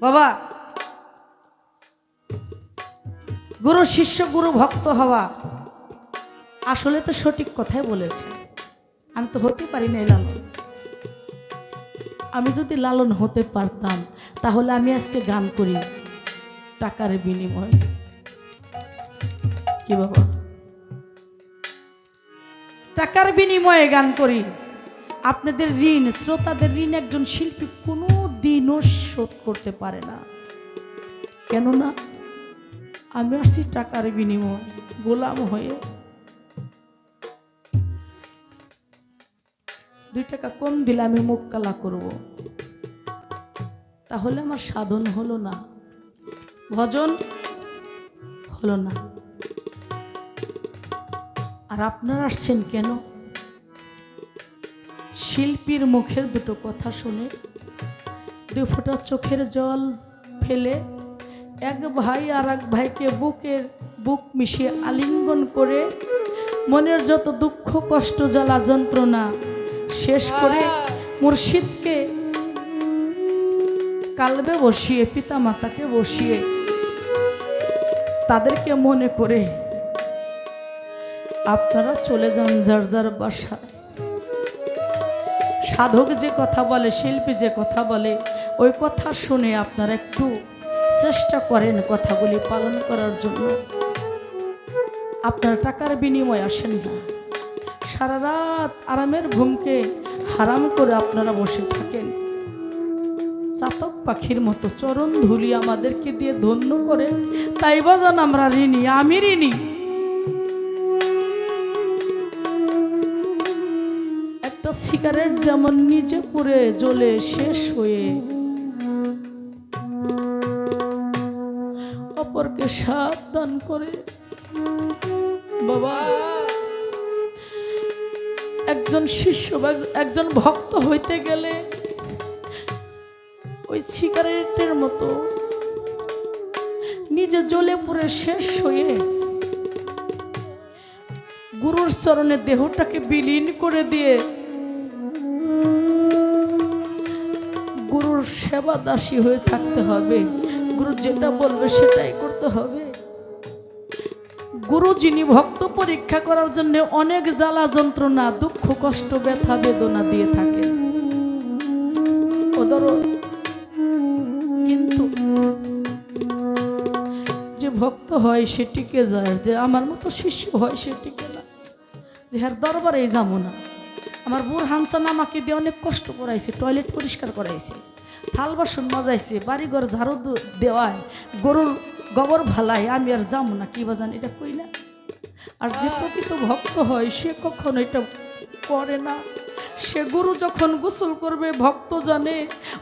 বাবা, গুরু শিষ্য গুরু ভক্ত হওয়া আসলে তো সঠিক কথাই বলেছে। আমি তো হতে পারি না লালন। আমি যদি লালন হতে পারতাম তাহলে আমি আজকে গান করি টাকার বিনিময়ে। কি বাবা, টাকার বিনিময়ে গান করি। আপনাদের ঋণ, শ্রোতাদের ঋণ একজন শিল্পী কোনো দিনও শোধ করতে পারে না। কেননা আমি আসছি টাকার বিনিময়ে, গোলাম হয়ে। 2 টাকা কম দিলে আমি মুখ কালা করব, তাহলে আমার সাধন হলো না, ভজন হলো না। আর আপনারা আসছেন কেন? শিল্পীর মুখের দুটো কথা শুনে 2 ফোঁটা চোখের জল ফেলে এক ভাই আর এক ভাইকে বুক মিশিয়ে আলিঙ্গন করে মনের যত দুঃখ কষ্ট জ্বালা যন্ত্রণা শেষ করে মুর্শিদকে কালবে বসিয়ে, পিতা মাতাকে বসিয়ে তাদেরকে মনে করে আপনারা চলে যান যার যার বাসায়। সাধক যে কথা বলে, শিল্পী যে কথা বলে, ওই কথা শুনে আপনারা একটু চেষ্টা করেন কথাগুলি পালন করার জন্য। আপনারা টাকার বিনিময়ে আসেন না। সারা রাত আরামের ঘুমকে হারাম করে আপনারা বসে থাকেন। চাতক পাখির মতো চরণ ধুলি আমাদেরকে দিয়ে ধন্য করেন। তাই বাজান আমরা ঋণী, আমি ঋণী। একটা সিগারেট যেমন নিজে পুড়ে জ্বলে শেষ হয়ে অপরকে সাবধান করে, বাবা একজন শিষ্য বা একজন ভক্ত হইতে গেলে ওই সিগারেটের মতো নিজে জ্বলে পুড়ে শেষ হয়ে গুরুর চরণে দেহটাকে বিলীন করে দিয়ে গুরুর সেবা দাসী হয়ে থাকতে হবে। গুরু যেটা বলবে সেটাই করতে হবে। গুরু যিনি ভক্ত পরীক্ষা করার জন্য অনেক জ্বালা যন্ত্রণা দুঃখ কষ্ট ব্যথা বেদনা দিয়ে থাকেন, কিন্তু যে ভক্ত হয় সে টিকে যায়, যে আমার মতো শিষ্য হয় সে টিকে না। যে হ্যার দরবারে যাবো না। আমার বুড় হানসান আমাকে দিয়ে অনেক কষ্ট করাইছে, টয়লেট পরিষ্কার করাইছে, থাল বাসন মাজাইছে, বাড়িঘর ঝাড়ু দেওয়ায়, গরুর গোবর ভালাই, আমি আর যাবো না। কি বাজান এটা কই না? আর যে প্রকৃত ভক্ত হয় সে কখনো এটা করে না। সে গুরু যখন গোসল করবে ভক্ত জানে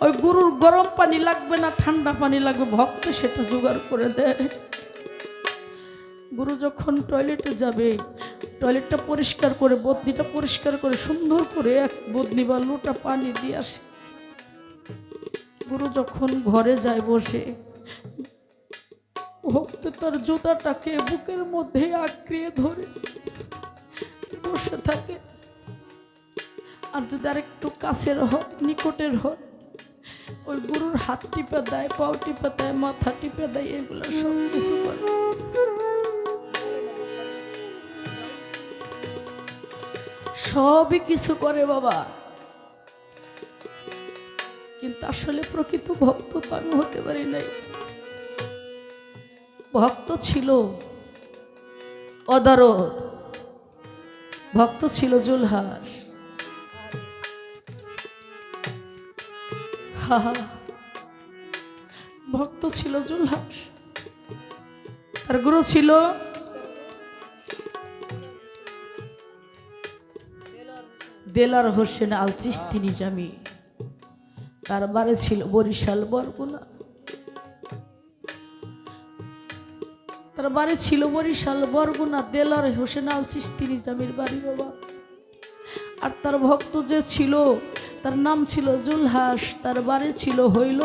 ওই গুরুর গরম পানি লাগবে না ঠান্ডা পানি লাগবে, ভক্ত সেটা জোগাড় করে দেয়। গুরু যখন টয়লেটে যাবে টয়লেটটা পরিষ্কার করে, বদনিটা পরিষ্কার করে সুন্দর করে এক বদনি বা লোটা পানি দিয়ে আসে। গুরু যখন ঘরে যায় বসে, ভক্ত তার জুতাটাকে বুকের মধ্যে আঁকড়িয়ে ধরে বসে থাকে। আর যদি আর একটু কাছের হয়, নিকটের হয়, ওই গুরুর হাত টিপে দেয়, পাও টিপে দেয়, মাথা টিপে দেয়, এগুলো সব কিছু করে। সবই কিছু করে বাবা, কিন্তু আসলে প্রকৃত ভক্ত তো আমি হতে পারি নাই। ভক্ত ছিল অদরদ, ভক্ত ছিল জুলহাস। ভক্ত ছিল জুলহাস, তার গুরু ছিল দেলার হোসেন আল চিশতি নিজামি, তার বাড়ি ছিল বরিশাল বরগুনা। তার বাড়ি ছিল বরিশাল বরগুনা, দেলার হোসেন আল চিশতি নিজামির বাড়ি বাবা। আর তার ভক্ত যে ছিল তার নাম ছিল জুলহাস, তার বাড়ি ছিল হইল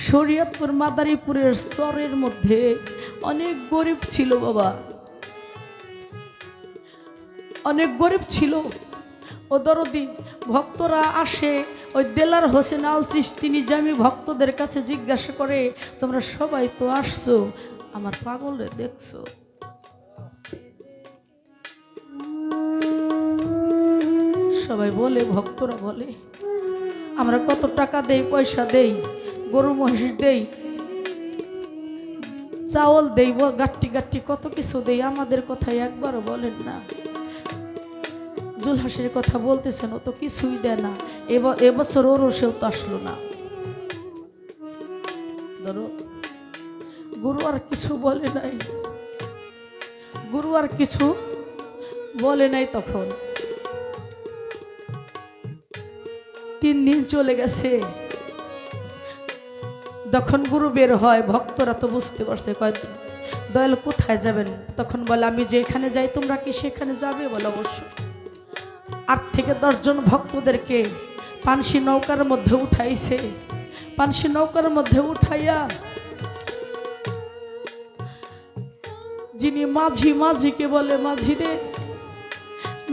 শরীয়তপুর মাদারীপুরের চরের মধ্যে। অনেক গরিব ছিল বাবা, অনেক গরিব ছিল। ও দরদি ভক্তরা আসে ওই দেলার হোসেন আল চিশতি জামি ভক্তদের কাছে জিজ্ঞাসা করে, তোমরা সবাই তো আসছো, আমার পাগলরে দেখছো? সবাই বলে, ভক্তরা বলে, আমরা কত টাকা দেই, পয়সা দেই, গরু মহিষ দেই, চাউল দেই, গাট্টি গাট্টি কত কিছু দেই, আমাদের কথা একবারও বলেন না। জুলহাসের কথা বলতেছেন, ও তো কিছুই দেয় না, এবছর ওরও সেও তো আসলো না। ধরো গুরু আর কিছু বলে নাই, গুরু আর কিছু বলে নাই। তখন 3 দিন চলে গেছে, যখন গুরু বের হয় ভক্তরা তো বুঝতে পারছে, কয় দয়াল কোথায় যাবেন? তখন বলে, আমি যেখানে যাই তোমরা কি সেখানে যাবে? বলে অবশ্য। 8 থেকে 10 জন ভক্তদেরকে পানসি নৌকার মধ্যে উঠাইছে। পানসি নৌকার মধ্যে উঠাইয়া যিনি মাঝি, মাঝিকে বলে, মাঝি রে,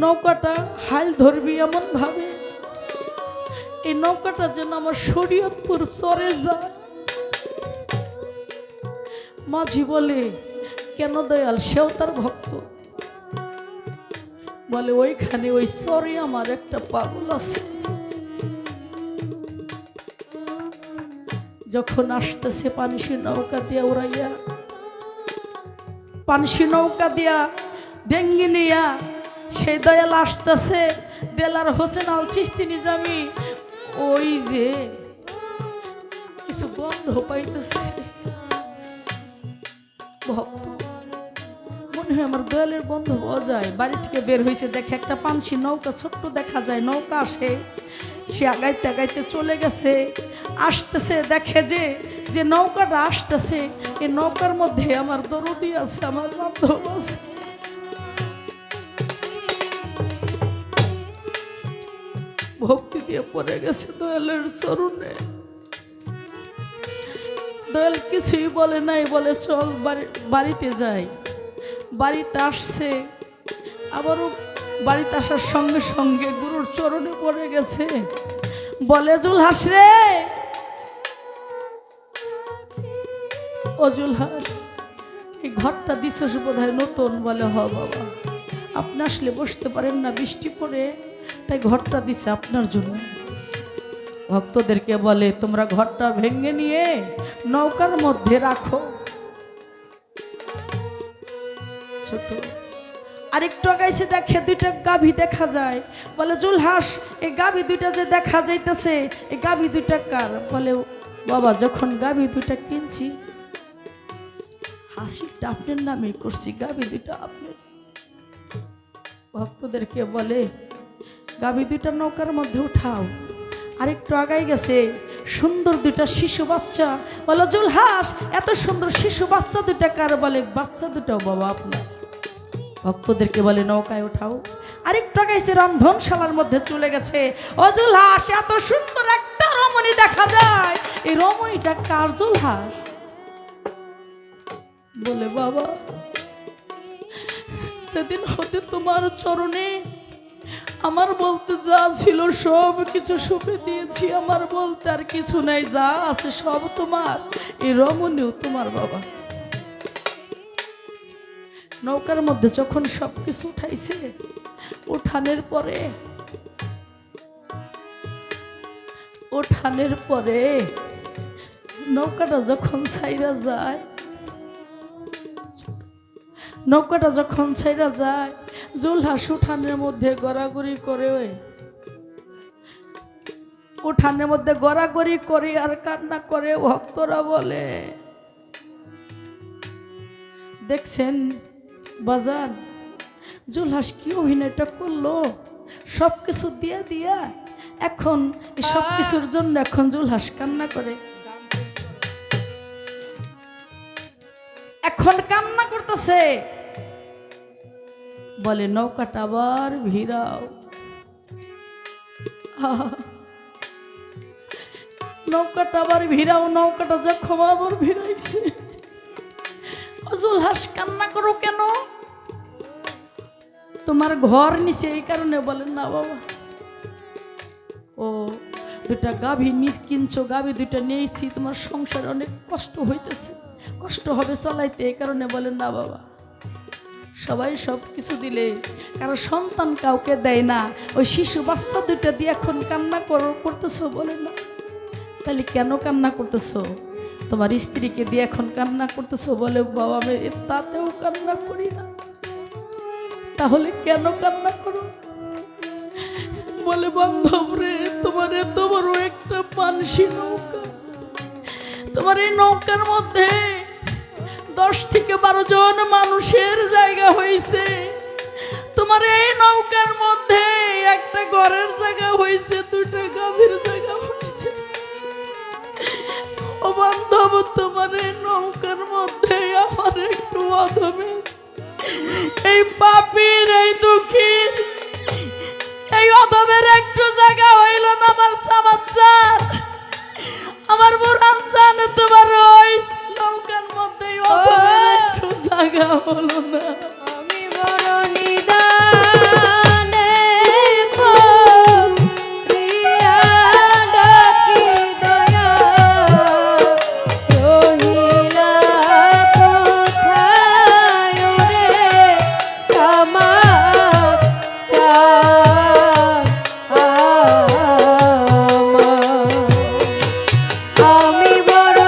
নৌকাটা হাল ধরবি এমন ভাবে এই নৌকাটা যেন আমার শরীয়তপুর চরে যায়। মাঝি বলে, কেন দয়াল? সেও তার ভক্ত। বলে, ওইখানে ওই চরে আমার একটা পাগল আছে, যখন আসতেছে পানসি নৌকা দিয়া উড়াইয়া, পানসি নৌকা দিয়া ডেঙ্গি নিয়া সেই দয়াল আসতেছে। দেলার হোসেন আল চিশতি নিজামি ওই যে কিছু গন্ধ পাইতেছে, ভক্ত মনে হয় আমার দয়ালের গন্ধ পাওয়া যায়। বাড়ি থেকে বের হয়েছে, দেখে একটা পানসি নৌকা ছোট্ট দেখা যায়, নৌকা আসে, সে আগাইতে আগাইতে চলে গেছে। আসতেছে, দেখে যে নৌকাটা আসতেছে, এই নৌকার মধ্যে আমার দরদি আছে, আমার বান্ধব আছে। ভক্তি দিয়ে পড়ে গেছে দয়ালের চরণে। দয়াল কিছুই বলে নাই, বলে চল বাড়িতে যাই। বাড়িতে আসছে, আবারও বাড়িতে আসার সঙ্গে সঙ্গে গুরুর চরণে পড়ে গেছে। বলে, জুলহাস রে, ও জুলহাস, এই ঘরটা দিচ্ছিস বোধহয় নতুন? বলে, হ বাবা, আপনি আসলে বসতে পারেন না, বৃষ্টি পড়ে, তাই ঘরটা দিছে আপনার জন্য। ভক্তদেরকে বলে, তোমরা ঘরটা ভেঙে নিয়ে নৌকার মধ্যে রাখো। ছোট আরেকটু আগাইছে, দেখে 2টা গাভী দেখা যায়। বলে, জুলহাস, এই গাভী 2টা যে দেখা যাইতেছে, এই গাভী 2টা কার? বলে, বাবা, যখন গাভী 2টা কিনছি হাসিটা আপনার নামে করছি, গাভী 2টা আপনার। ভক্তদেরকে বলে, গাভী 2টা নৌকার মধ্যে উঠাও। আরেকটু আগাই গেছে, সুন্দর 2টা শিশু বাচ্চা। বলো, জুলহাস, এত সুন্দর শিশু বাচ্চা 2টা কার? বলে, বাচ্চা 2টাও বাবা আপনার। ভক্তদেরকে বলে, নৌকায় উঠাও। আরেকটু আগাইছে, রন্ধনশালার মধ্যে চলে গেছে। ও জুলহাস, এত সুন্দর একটা রমণী দেখা যায়, এই রমণীটা কার? জুলহাস বলে, বাবা, সেদিন হতে তোমার চরণে আমার বলতে যা ছিল সব কিছু সঁপে দিয়েছি, আমার বলতে আর কিছু নাই, যা আছে সব তোমার। এই রমণীও তোমার বাবা। নৌকার মধ্যে যখন সবকিছু উঠাইছে, উঠানের পরে নৌকাটা যখন ছাইরা যায়, জুলহাস উঠানের মধ্যে গড়াগড়ি করে আর কান্না করে। ভক্তরা বলে, দেখছেন বাজান, জুলহাস কি অভিনয়টা করলো, সবকিছু দিয়া এখন সবকিছুর জন্য এখন জুলহাস কান্না করে, এখন কান্না করতেছে। বলে, নৌকাটা আবার ভিড়াও। নৌকাটা আবার ভিড়াও। নৌকাটা যখন আবার ভিড়াইছে, জুলহাস, কান্না করো কেন? তোমার ঘর নিচে, এই কারণে? বলেন, না বাবা, ও দুইটা গাভী কিনছো, গাভী দুইটা নিয়েছি, তোমার সংসারে অনেক কষ্ট হইতেছে, কষ্ট হবে চলাইতে, এই কারণে বলেন না বাবা। সবাই সব কিছু দিলে কারো সন্তান কাউকে দেয় না, ওই শিশু বাচ্চা দুইটা দিয়ে এখন কান্না করতেছো বলেন না। তাহলে কেন কান্না করতেছো? তোমার স্ত্রীকে দিয়ে এখন কান্না করতেছো বলে বাবা আমি তাতেও কান্না করি না, তাহলে কেন কান্না করো? বলে বান্ধব রে, তোমার এত বড় একটা পানসি নৌকা, তোমার এই নৌকার মধ্যে 10 থেকে 12 জন মানুষের জায়গা হয়েছে, তোমার এই নৌকার মধ্যে একটা ঘরের জায়গা হয়েছে, 2টা গাভীর জায়গা হয়েছে। ও বান্ধব, তোমার এই নৌকার মধ্যে আমার একটু অধমে, এই পাপীর, এই দুঃখীর, এই অধমের একটু জায়গা হইল না আমার সামাচার, আমার বুড়ান জান, তোমার ওই নৌকার মধ্যে অধমের একটু জায়গা হলো না। আমি বড় নিদানে পড়িয়া ডাকি দয়া, রহিলা কোথায় রে সমাচার আমার। আমি বড়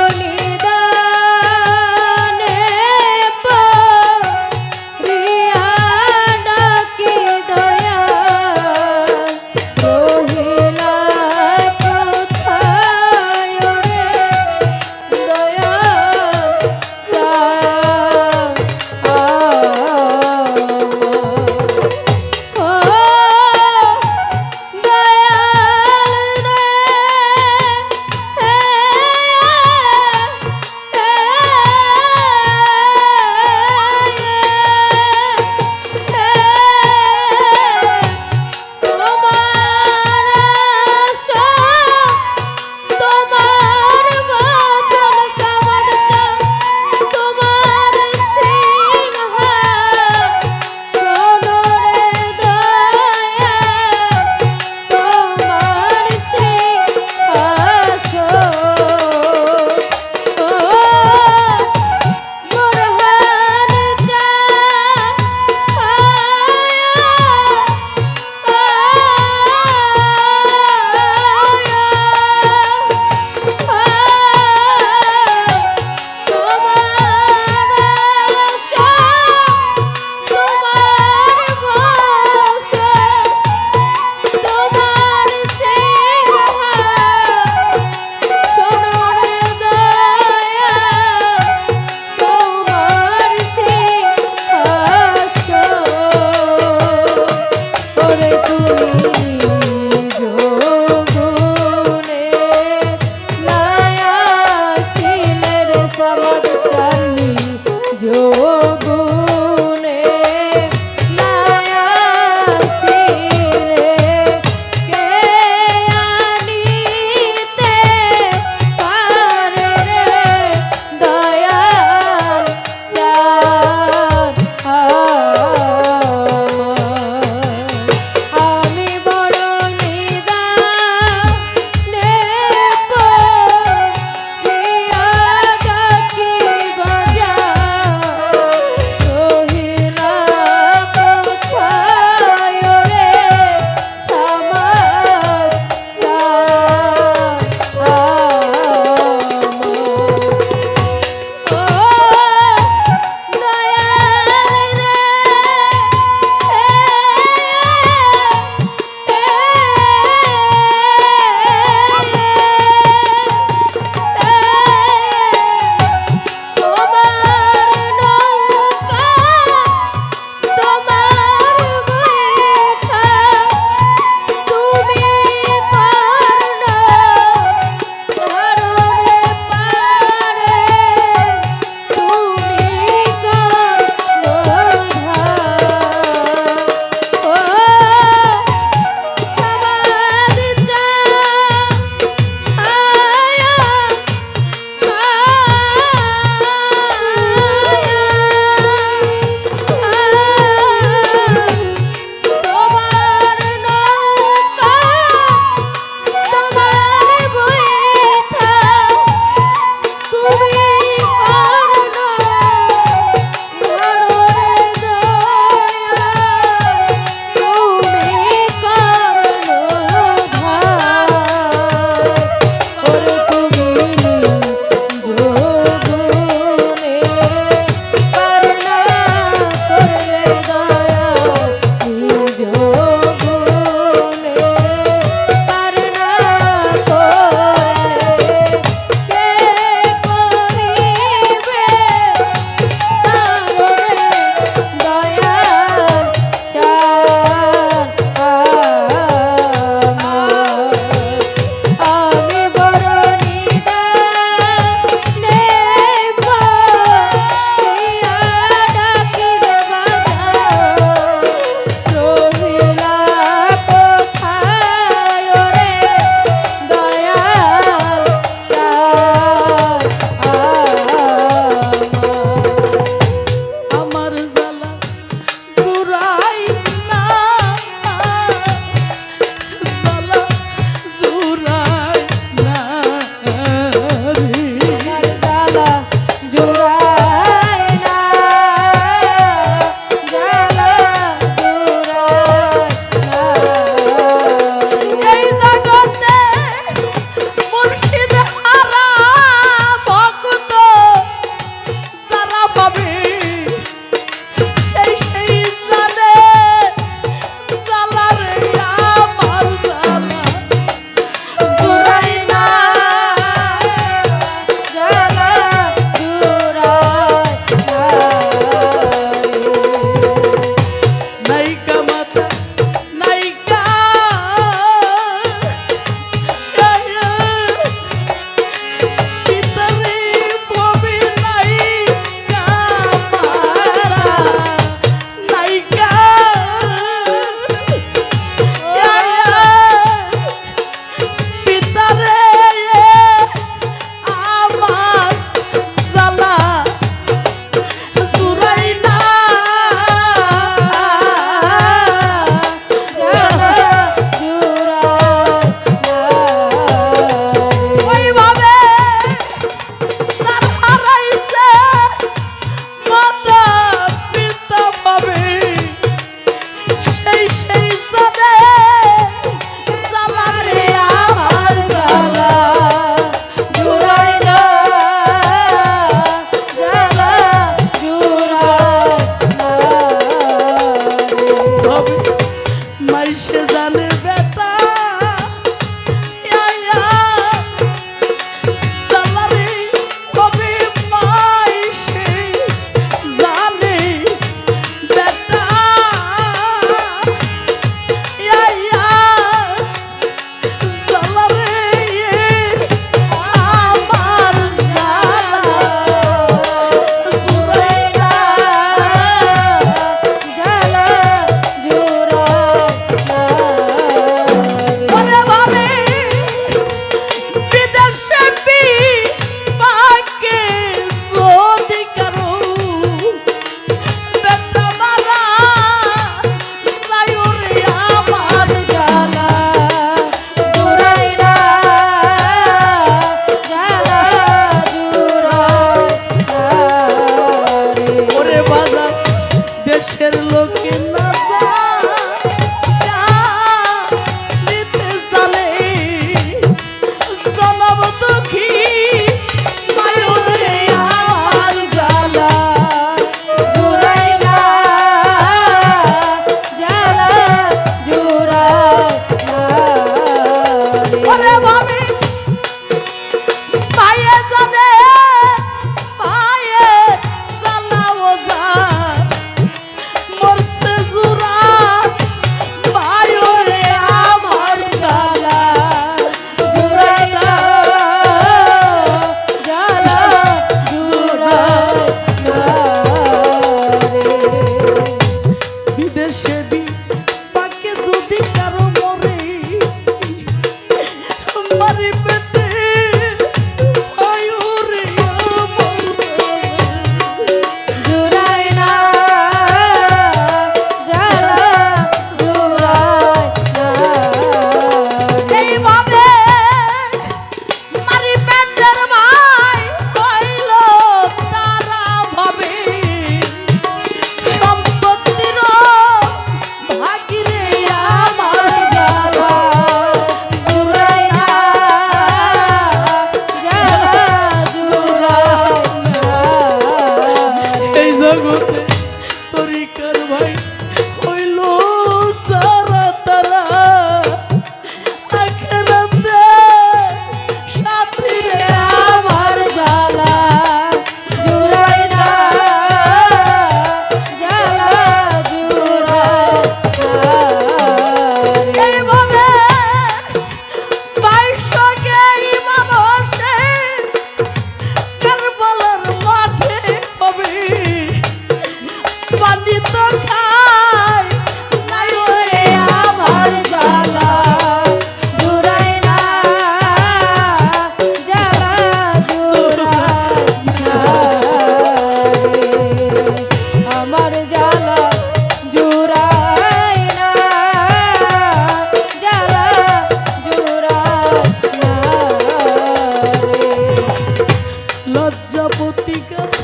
লজ্জাপতি গাছ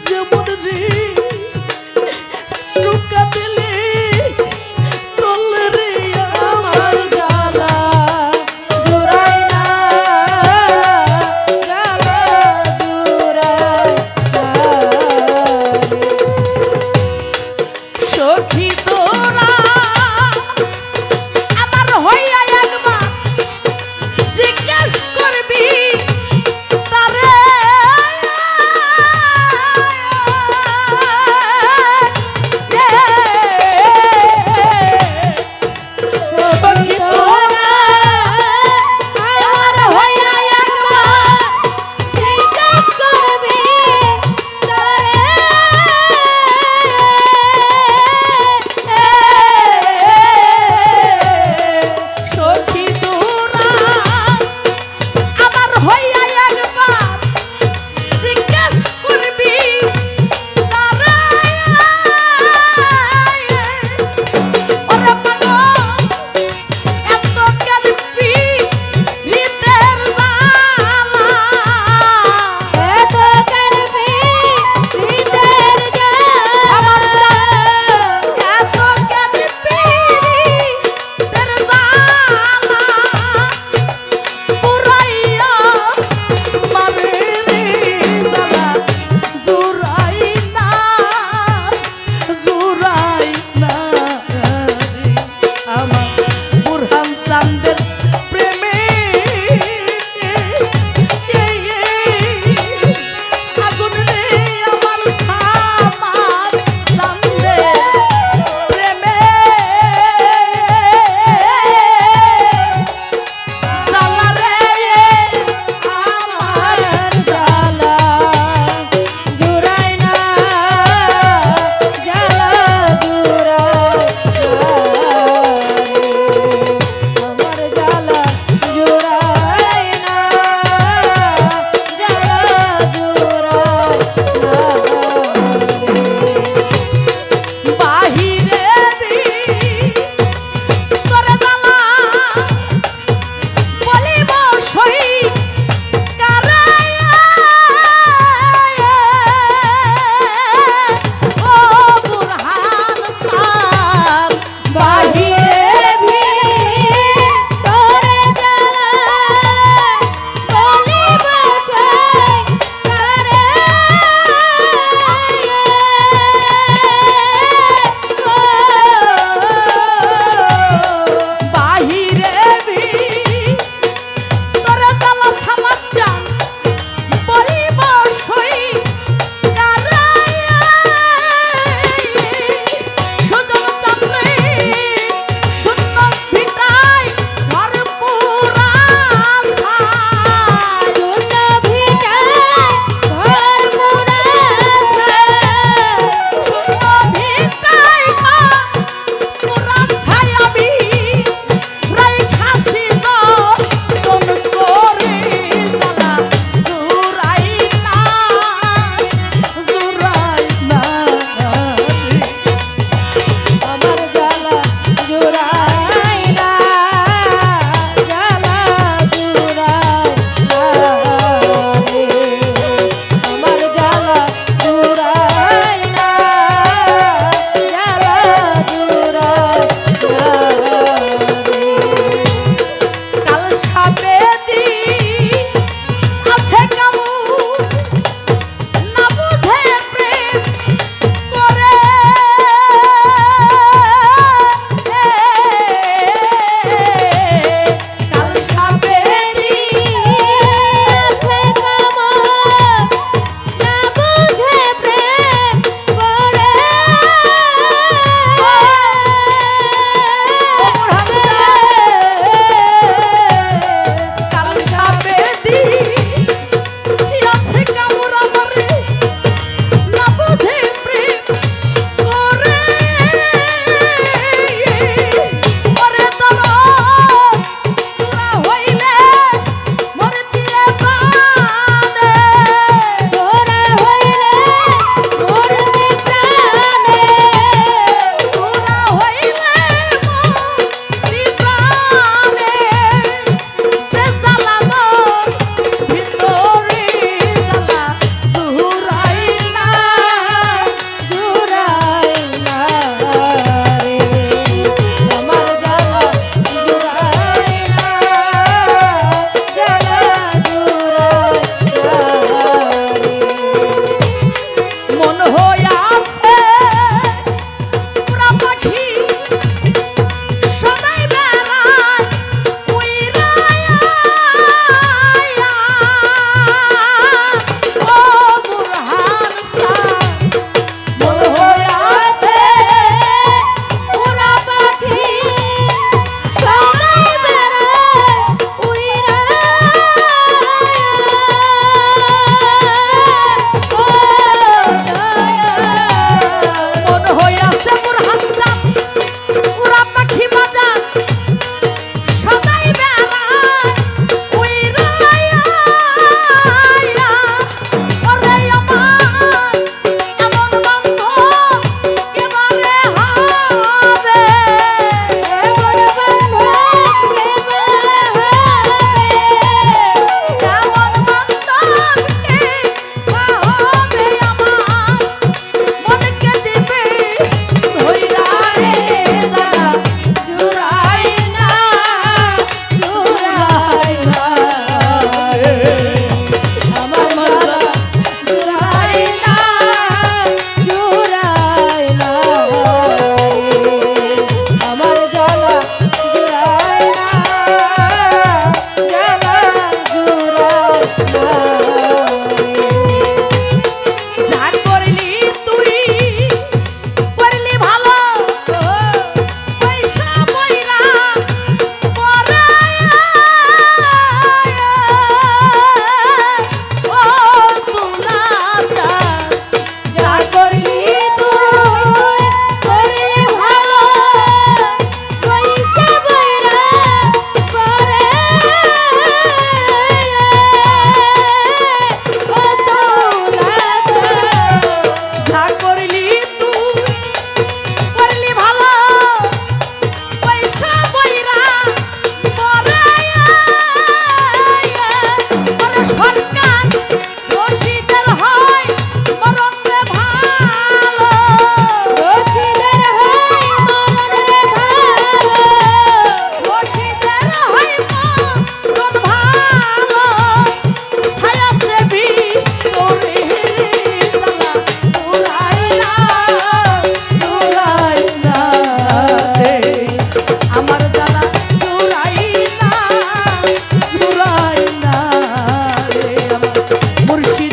যেমন রে টুকা দিলে তলে রে আমার জ্বালা জুড়াই না, জ্বালা জুড়াই না রে। সখী তোরা আমার হইয়া একবার জিজ্ঞেস করবি তারে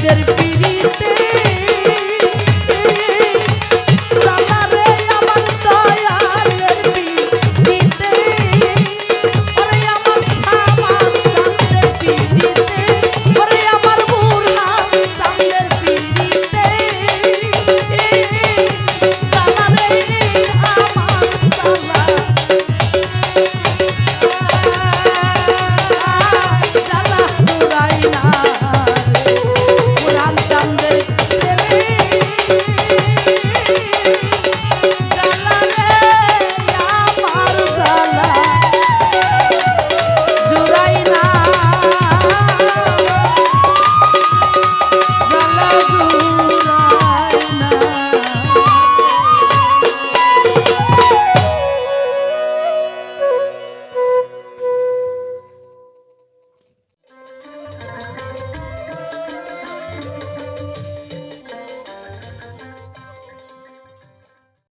মুর্শিদের